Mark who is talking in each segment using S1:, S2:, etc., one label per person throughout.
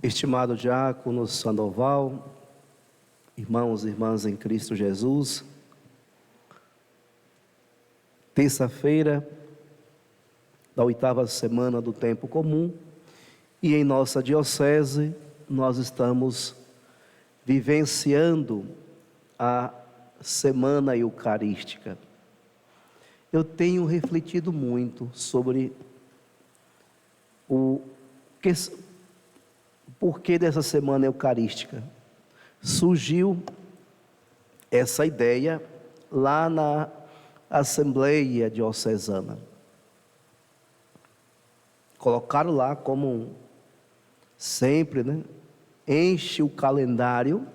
S1: Estimado diácono Sandoval, irmãos e irmãs em Cristo Jesus, terça-feira da 8ª semana do tempo comum, e em nossa diocese nós estamos vivenciando a Semana Eucarística. Eu tenho refletido muito sobre o porquê dessa Semana Eucarística. Surgiu essa ideia lá na Assembleia Diocesana. Colocaram lá como sempre, enche o calendário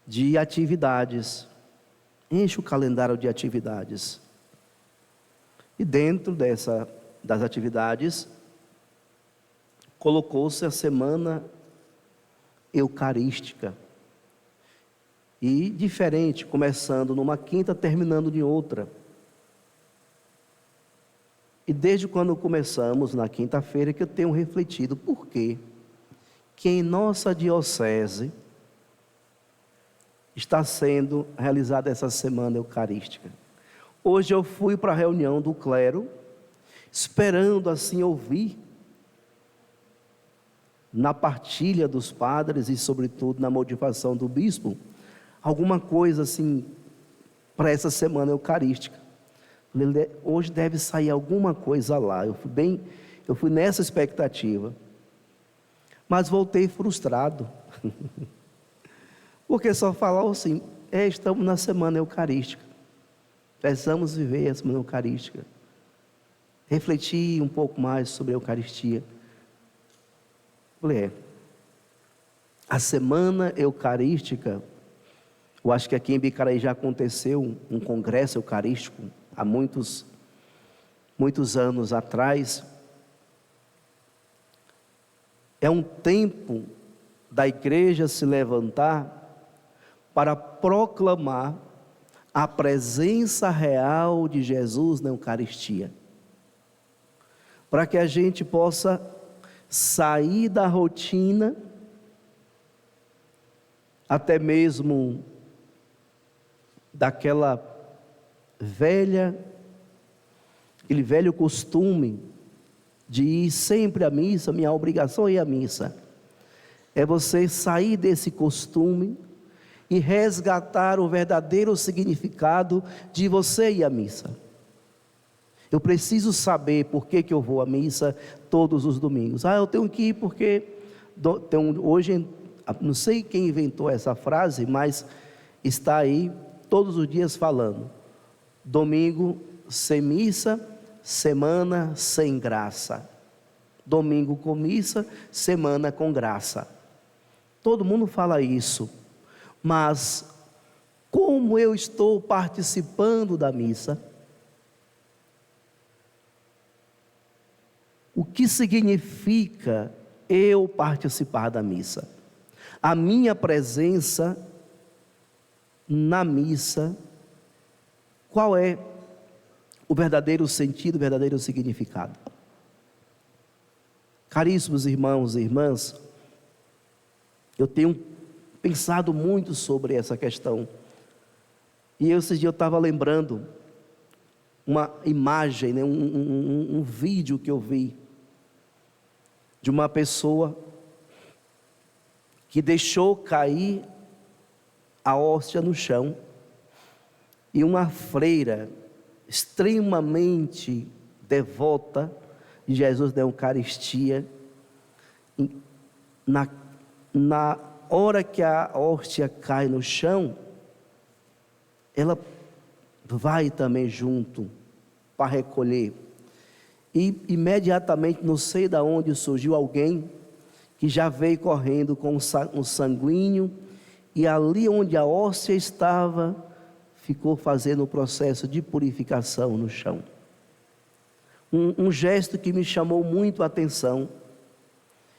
S1: de atividades. Enche o calendário de atividades. E dentro das atividades, colocou-se a Semana Eucarística. E diferente, começando numa quinta, terminando em outra. E desde quando começamos, na quinta-feira, que eu tenho refletido por quê que em nossa diocese está sendo realizada essa Semana Eucarística. Hoje eu fui para a reunião do clero, esperando assim ouvir, na partilha dos padres e sobretudo na motivação do bispo, alguma coisa assim para essa Semana Eucarística. Hoje deve sair alguma coisa lá. Eu fui nessa expectativa, mas voltei frustrado, porque só falaram assim: estamos na Semana Eucarística, precisamos viver a Semana Eucarística, refletir um pouco mais sobre a Eucaristia. Falei, a Semana Eucarística, eu acho que aqui em Bicaraí já aconteceu um congresso eucarístico há muitos anos atrás. É um tempo da igreja se levantar para proclamar a presença real de Jesus na Eucaristia, para que a gente possa sair da rotina, até mesmo daquele velho costume de ir sempre à missa. Minha obrigação é ir à missa. É você sair desse costume e resgatar o verdadeiro significado de você ir à missa. Eu preciso saber por que eu vou à missa todos os domingos. Eu tenho que ir porque hoje, não sei quem inventou essa frase, mas está aí todos os dias falando: domingo sem missa, semana sem graça. Domingo com missa, semana com graça. Todo mundo fala isso, mas como eu estou participando da missa? O que significa eu participar da missa? A minha presença na missa, qual é o verdadeiro sentido, o verdadeiro significado? Caríssimos irmãos e irmãs, eu tenho pensado muito sobre essa questão. E esses dias eu estava lembrando uma imagem, um vídeo que eu vi de uma pessoa que deixou cair a hóstia no chão, e uma freira extremamente devota de Jesus na Eucaristia, na hora que a hóstia cai no chão, ela vai também junto para recolher. E imediatamente, não sei de onde surgiu alguém que já veio correndo com um sanguíneo, e ali onde a hóstia estava, ficou fazendo o processo de purificação no chão. Um gesto que me chamou muito a atenção.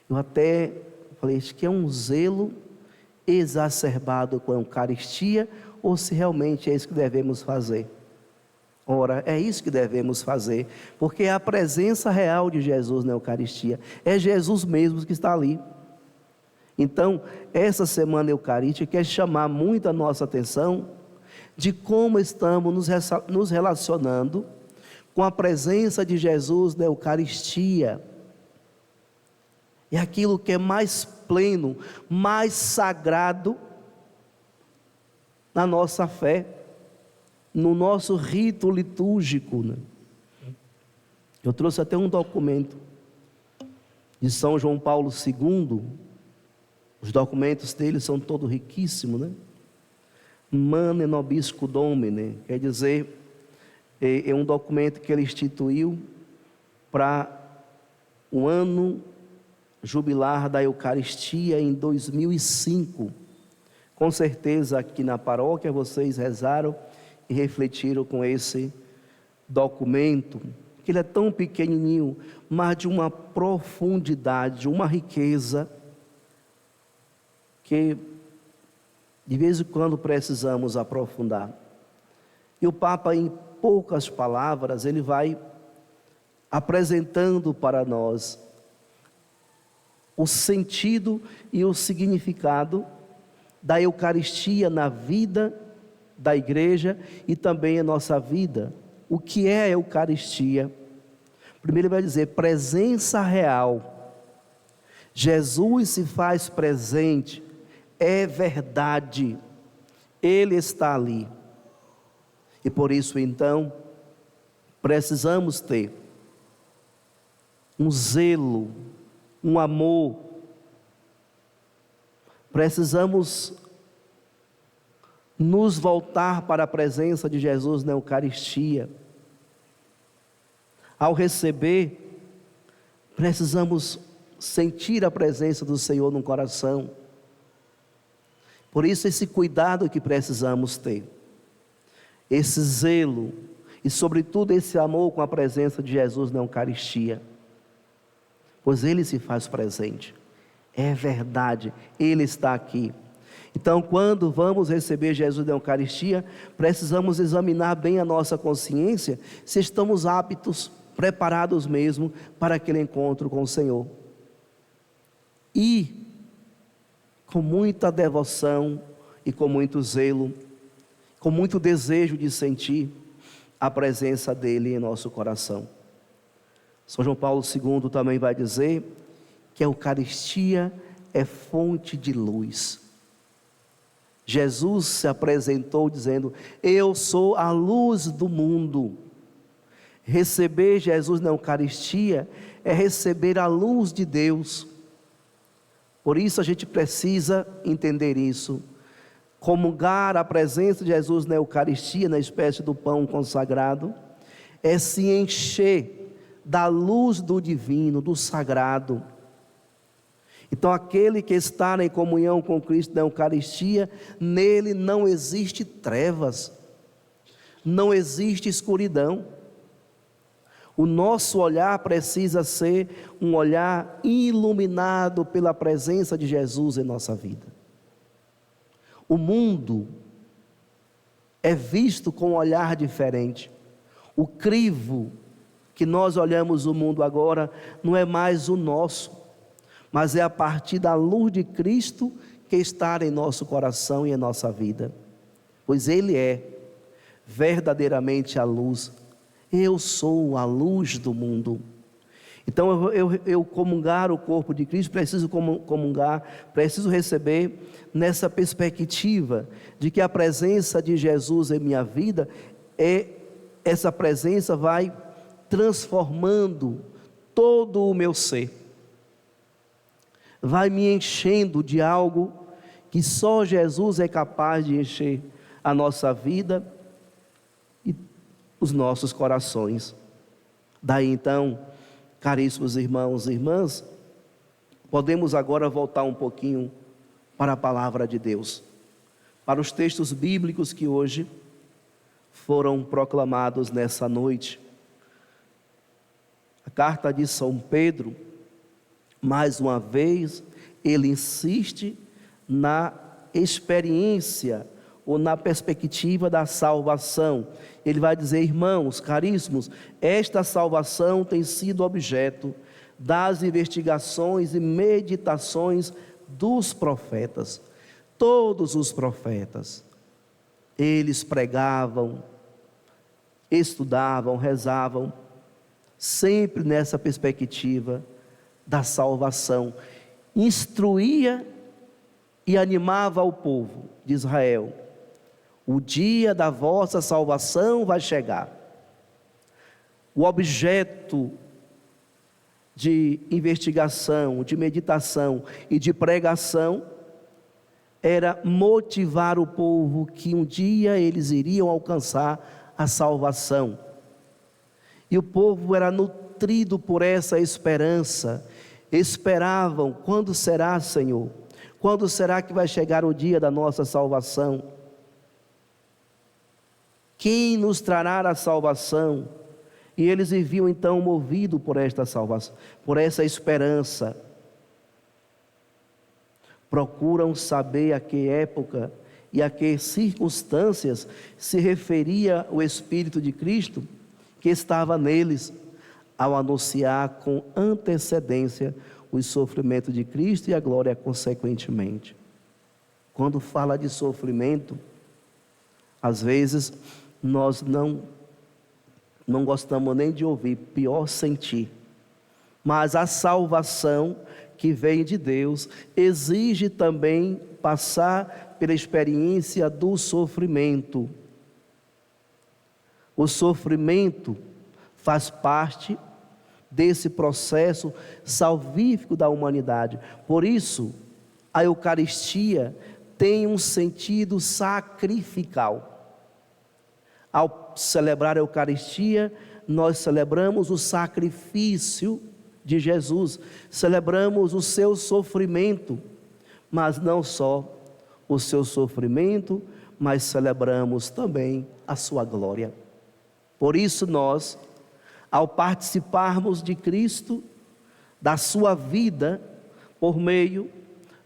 S1: Eu até falei: acho que é um zelo exacerbado com a Eucaristia, ou se realmente é isso que devemos fazer. Ora, é isso que devemos fazer, porque é a presença real de Jesus na Eucaristia, é Jesus mesmo que está ali. Então, essa semana eucarística quer chamar muito a nossa atenção de como estamos nos relacionando com a presença de Jesus na Eucaristia. É aquilo que é mais pleno, mais sagrado na nossa fé, no nosso rito litúrgico, né? Eu trouxe até um documento de São João Paulo II. Os documentos dele são todos riquíssimos, né? Mane nobisco domine, quer dizer, é um documento que ele instituiu para o ano jubilar da Eucaristia em 2005. Com certeza aqui na paróquia vocês rezaram e refletiram com esse documento, que ele é tão pequenininho, mas de uma profundidade, uma riqueza, que de vez em quando precisamos aprofundar. E o Papa, em poucas palavras, ele vai apresentando para nós o sentido e o significado da Eucaristia na vida da igreja e também em nossa vida. O que é a Eucaristia? Primeiro ele vai dizer, presença real. Jesus se faz presente, é verdade, Ele está ali. E por isso então, precisamos ter um zelo, um amor. Precisamos nos voltar para a presença de Jesus na Eucaristia. Ao receber, precisamos sentir a presença do Senhor no coração. Por isso esse cuidado que precisamos ter, esse zelo e sobretudo esse amor com a presença de Jesus na Eucaristia, pois Ele se faz presente, é verdade, Ele está aqui. Então, quando vamos receber Jesus na Eucaristia, precisamos examinar bem a nossa consciência, se estamos aptos, preparados mesmo para aquele encontro com o Senhor. E, com muita devoção e com muito zelo, com muito desejo de sentir a presença dEle em nosso coração. São João Paulo II também vai dizer que a Eucaristia é fonte de luz. Jesus se apresentou dizendo, eu sou a luz do mundo. Receber Jesus na Eucaristia é receber a luz de Deus. Por isso a gente precisa entender isso. Comungar a presença de Jesus na Eucaristia, na espécie do pão consagrado, é se encher da luz do divino, do sagrado. Então aquele que está em comunhão com Cristo na Eucaristia, nele não existe trevas, não existe escuridão. O nosso olhar precisa ser um olhar iluminado pela presença de Jesus em nossa vida. O mundo é visto com um olhar diferente. O crivo que nós olhamos o mundo agora não é mais o nosso, mas é a partir da luz de Cristo que está em nosso coração e em nossa vida. Pois Ele é verdadeiramente a luz. Eu sou a luz do mundo. Então eu comungar o corpo de Cristo, preciso comungar, preciso receber nessa perspectiva de que a presença de Jesus em minha vida, essa presença vai transformando todo o meu ser, vai me enchendo de algo que só Jesus é capaz de encher a nossa vida e os nossos corações. Daí então, caríssimos irmãos e irmãs, podemos agora voltar um pouquinho para a palavra de Deus, para os textos bíblicos que hoje foram proclamados nessa noite. A carta de São Pedro, mais uma vez, ele insiste na experiência ou na perspectiva da salvação. Ele vai dizer, irmãos caríssimos, esta salvação tem sido objeto das investigações e meditações dos profetas. Todos os profetas, eles pregavam, estudavam, rezavam, sempre nessa perspectiva da salvação. Instruía e animava o povo de Israel: o dia da vossa salvação vai chegar. O objeto de investigação, de meditação e de pregação era motivar o povo que um dia eles iriam alcançar a salvação. E o povo era nutrido por essa esperança. Esperavam: quando será, Senhor? Quando será que vai chegar o dia da nossa salvação? Quem nos trará a salvação? E eles viviam então movidos por esta salvação, por essa esperança. Procuram saber a que época e a que circunstâncias se referia o Espírito de Cristo que estava neles, ao anunciar com antecedência os sofrimentos de Cristo e a glória consequentemente. Quando fala de sofrimento, às vezes nós não gostamos nem de ouvir, pior sentir. Mas a salvação que vem de Deus exige também passar pela experiência do sofrimento. O sofrimento faz parte desse processo salvífico da humanidade. Por isso, a Eucaristia tem um sentido sacrificial. Ao celebrar a Eucaristia, nós celebramos o sacrifício de Jesus, celebramos o seu sofrimento, mas não só o seu sofrimento, mas celebramos também a sua glória. Por isso nós, ao participarmos de Cristo, da sua vida, por meio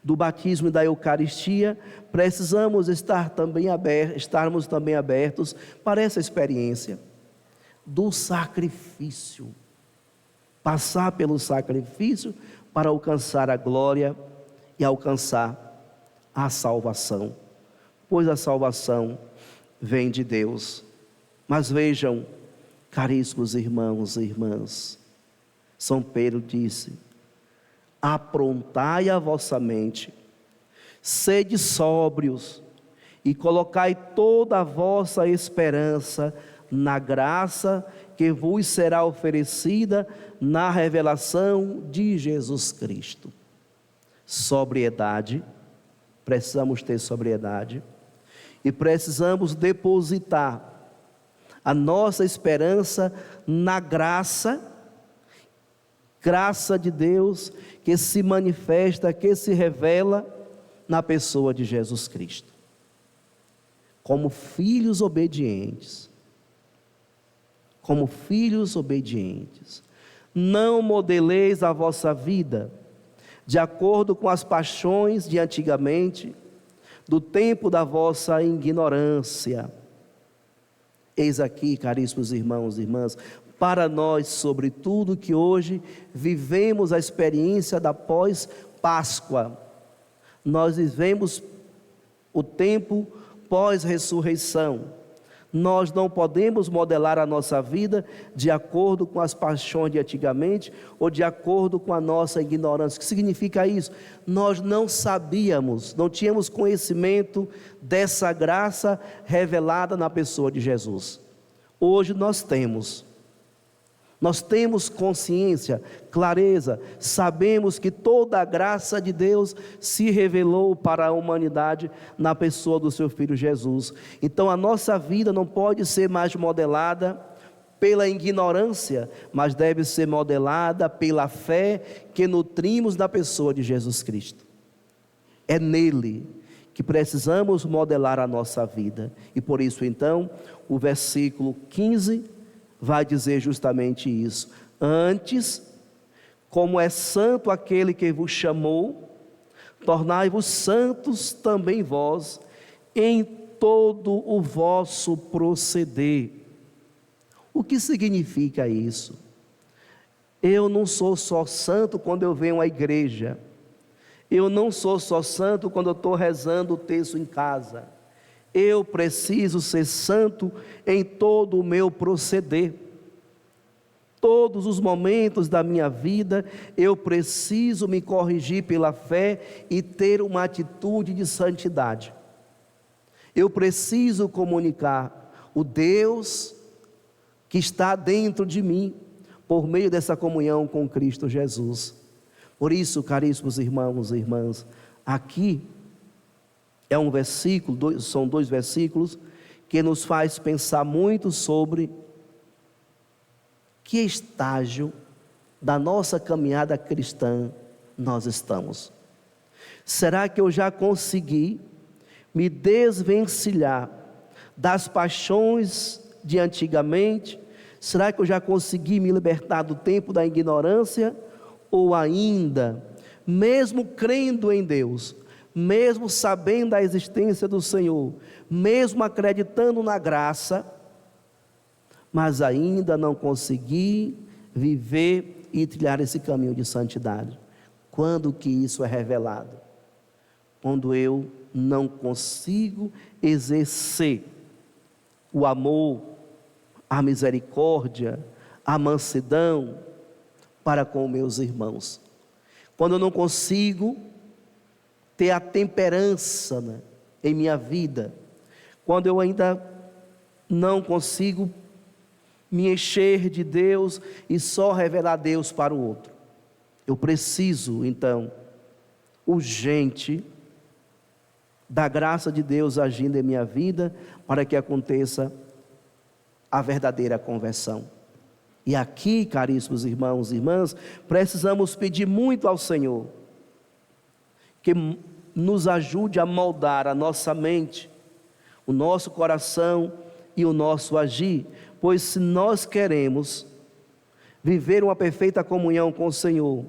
S1: do batismo e da Eucaristia, precisamos estarmos também abertos para essa experiência do sacrifício. Passar pelo sacrifício para alcançar a glória e alcançar a salvação. Pois a salvação vem de Deus. Mas vejam, caríssimos irmãos e irmãs, São Pedro disse: aprontai a vossa mente, sede sóbrios e colocai toda a vossa esperança na graça que vos será oferecida na revelação de Jesus Cristo. Sobriedade, precisamos ter sobriedade e precisamos depositar a nossa esperança na graça de Deus que se manifesta, que se revela na pessoa de Jesus Cristo. Como filhos obedientes, não modeleis a vossa vida de acordo com as paixões de antigamente, do tempo da vossa ignorância. Eis aqui, caríssimos irmãos e irmãs, para nós, sobretudo, que hoje vivemos a experiência da pós-Páscoa. Nós vivemos o tempo pós-ressurreição. Nós não podemos modelar a nossa vida de acordo com as paixões de antigamente ou de acordo com a nossa ignorância. O que significa isso? Nós não sabíamos, não tínhamos conhecimento dessa graça revelada na pessoa de Jesus. Hoje nós temos consciência, clareza, sabemos que toda a graça de Deus se revelou para a humanidade na pessoa do seu Filho Jesus. Então a nossa vida não pode ser mais modelada pela ignorância, mas deve ser modelada pela fé que nutrimos na pessoa de Jesus Cristo. É nele que precisamos modelar a nossa vida. E por isso então, o versículo 15 vai dizer justamente isso: antes, como é santo aquele que vos chamou, tornai-vos santos também vós, em todo o vosso proceder. O que significa isso? Eu não sou só santo quando eu venho à igreja, Eu não sou só santo quando eu estou rezando o texto em casa. Eu preciso ser santo em todo o meu proceder. Todos os momentos da minha vida, eu preciso me corrigir pela fé e ter uma atitude de santidade. Eu preciso comunicar o Deus que está dentro de mim, por meio dessa comunhão com Cristo Jesus. Por isso, caríssimos irmãos e irmãs, aqui é um versículo, são 2 versículos, que nos faz pensar muito sobre que estágio da nossa caminhada cristã nós estamos. Será que eu já consegui me desvencilhar das paixões de antigamente? Será que eu já consegui me libertar do tempo da ignorância? Ou ainda, mesmo crendo em Deus, mesmo sabendo da existência do Senhor, mesmo acreditando na graça, mas ainda não consegui viver e trilhar esse caminho de santidade? Quando que isso é revelado? Quando eu não consigo exercer o amor, a misericórdia, a mansidão para com meus irmãos. Quando eu não consigo ter a temperança, né, em minha vida. Quando eu ainda não consigo me encher de Deus e só revelar Deus para o outro. Eu preciso, então, urgente, da graça de Deus agindo em minha vida, para que aconteça a verdadeira conversão. E aqui, caríssimos irmãos e irmãs, precisamos pedir muito ao Senhor, que nos ajude a moldar a nossa mente, o nosso coração e o nosso agir, pois se nós queremos viver uma perfeita comunhão com o Senhor,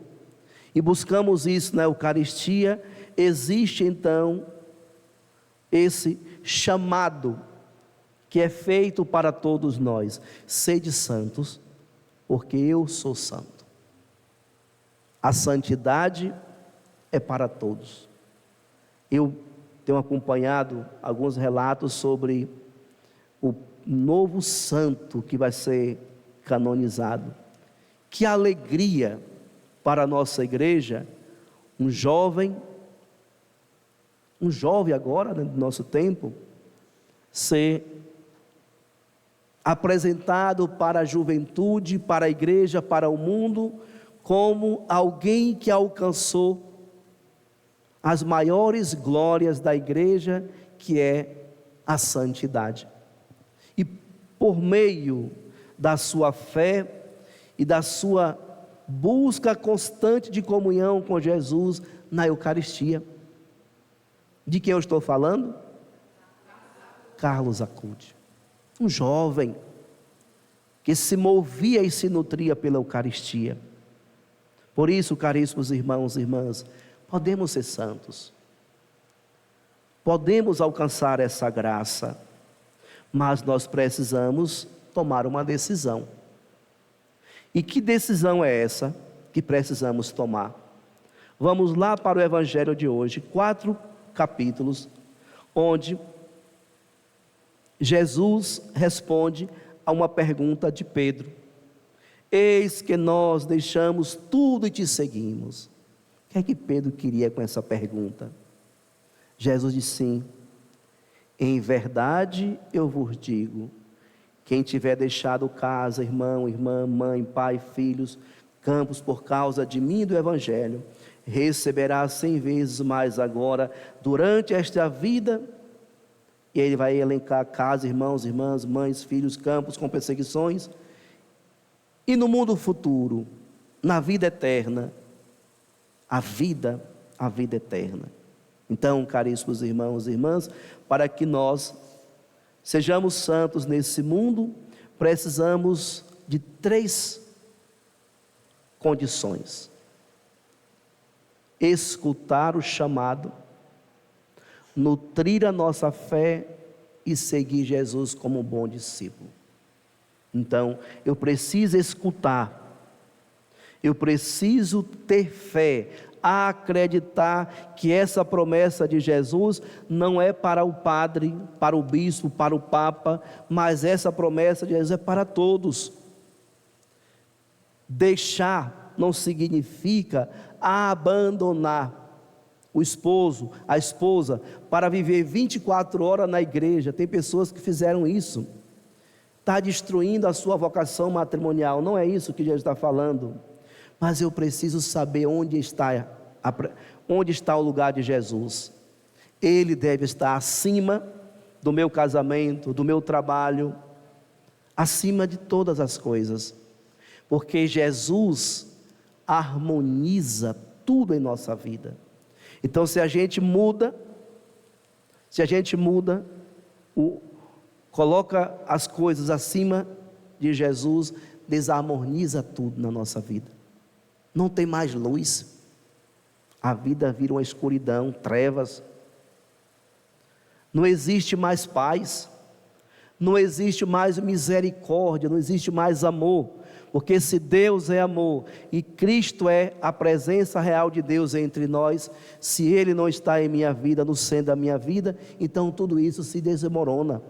S1: e buscamos isso na Eucaristia, existe então esse chamado que é feito para todos nós: sede santos, porque eu sou santo. A santidade é para todos. Eu tenho acompanhado alguns relatos sobre o novo santo que vai ser canonizado. Que alegria para a nossa igreja, um jovem agora, né, do nosso tempo, ser apresentado para a juventude, para a igreja, para o mundo, como alguém que alcançou as maiores glórias da igreja, que é a santidade. E por meio da sua fé e da sua busca constante de comunhão com Jesus na Eucaristia. De quem eu estou falando? Carlos Acude, um jovem que se movia e se nutria pela Eucaristia. Por isso, caríssimos irmãos e irmãs, podemos ser santos, podemos alcançar essa graça, mas nós precisamos tomar uma decisão. E que decisão é essa que precisamos tomar? Vamos lá para o Evangelho de hoje, 4 capítulos, onde Jesus responde a uma pergunta de Pedro: eis que nós deixamos tudo e te seguimos. O que é que Pedro queria com essa pergunta? Jesus disse sim: em verdade eu vos digo, quem tiver deixado casa, irmão, irmã, mãe, pai, filhos, campos por causa de mim e do Evangelho, receberá 100 vezes mais agora, durante esta vida. E ele vai elencar casa, irmãos, irmãs, mães, filhos, campos com perseguições. E no mundo futuro, na vida eterna, a vida eterna. Então, caríssimos irmãos e irmãs, para que nós sejamos santos nesse mundo, precisamos de 3 condições: escutar o chamado, nutrir a nossa fé e seguir Jesus como um bom discípulo. Então, eu preciso escutar, eu preciso ter fé, a acreditar que essa promessa de Jesus não é para o padre, para o bispo, para o papa, mas essa promessa de Jesus é para todos. Deixar não significa abandonar o esposo, a esposa, para viver 24 horas na igreja. Tem pessoas que fizeram isso. Está destruindo a sua vocação matrimonial. Não é isso que Jesus está falando. Mas eu preciso saber onde está o lugar de Jesus. Ele deve estar acima do meu casamento, do meu trabalho, acima de todas as coisas. Porque Jesus harmoniza tudo em nossa vida. Então, se a gente muda, coloca as coisas acima de Jesus, desarmoniza tudo na nossa vida. Não tem mais luz. A vida vira uma escuridão, trevas. Não existe mais paz. Não existe mais misericórdia, não existe mais amor. Porque se Deus é amor e Cristo é a presença real de Deus entre nós, se Ele não está em minha vida, no centro da minha vida, então tudo isso se desmorona.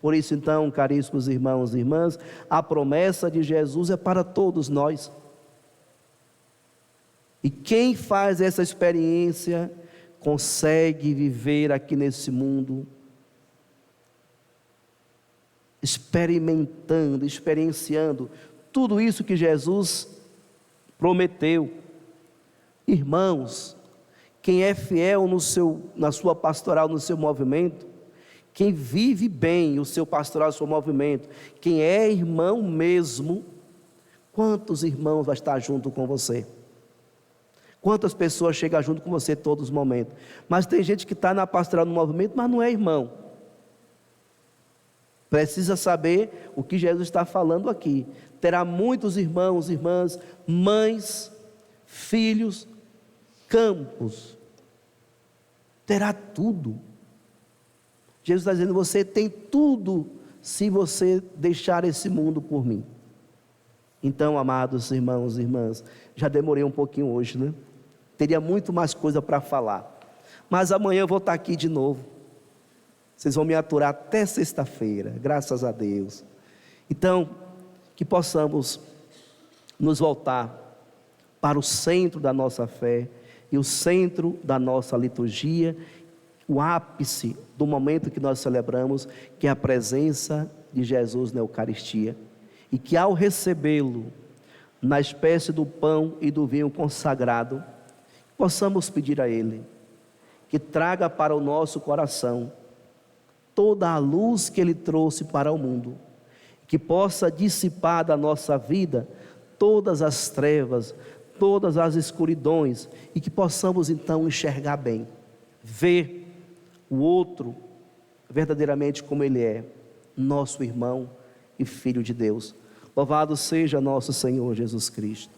S1: Por isso então, caríssimos irmãos e irmãs, a promessa de Jesus é para todos nós. E quem faz essa experiência, consegue viver aqui nesse mundo, experienciando tudo isso que Jesus prometeu. Irmãos, quem é fiel na sua pastoral, no seu movimento, quem vive bem o seu pastoral, o seu movimento, quem é irmão mesmo, quantos irmãos vai estar junto com você? Quantas pessoas chegam junto com você todos os momentos? Mas tem gente que está na pastoral, no movimento, mas não é irmão. Precisa saber o que Jesus está falando aqui. Terá muitos irmãos, irmãs, mães, filhos, campos. Terá tudo. Jesus está dizendo, você tem tudo se você deixar esse mundo por mim. Então, amados irmãos e irmãs, já demorei um pouquinho hoje, né? Teria muito mais coisa para falar. Mas amanhã eu vou estar aqui de novo. Vocês vão me aturar até sexta-feira, graças a Deus. Então, que possamos nos voltar para o centro da nossa fé e o centro da nossa liturgia, o ápice do momento que nós celebramos, que é a presença de Jesus na Eucaristia. E que ao recebê-lo, na espécie do pão e do vinho consagrado, possamos pedir a Ele, que traga para o nosso coração toda a luz que Ele trouxe para o mundo, que possa dissipar da nossa vida todas as trevas, todas as escuridões, e que possamos então enxergar bem, ver o outro verdadeiramente como ele é, nosso irmão e filho de Deus. Louvado seja nosso Senhor Jesus Cristo.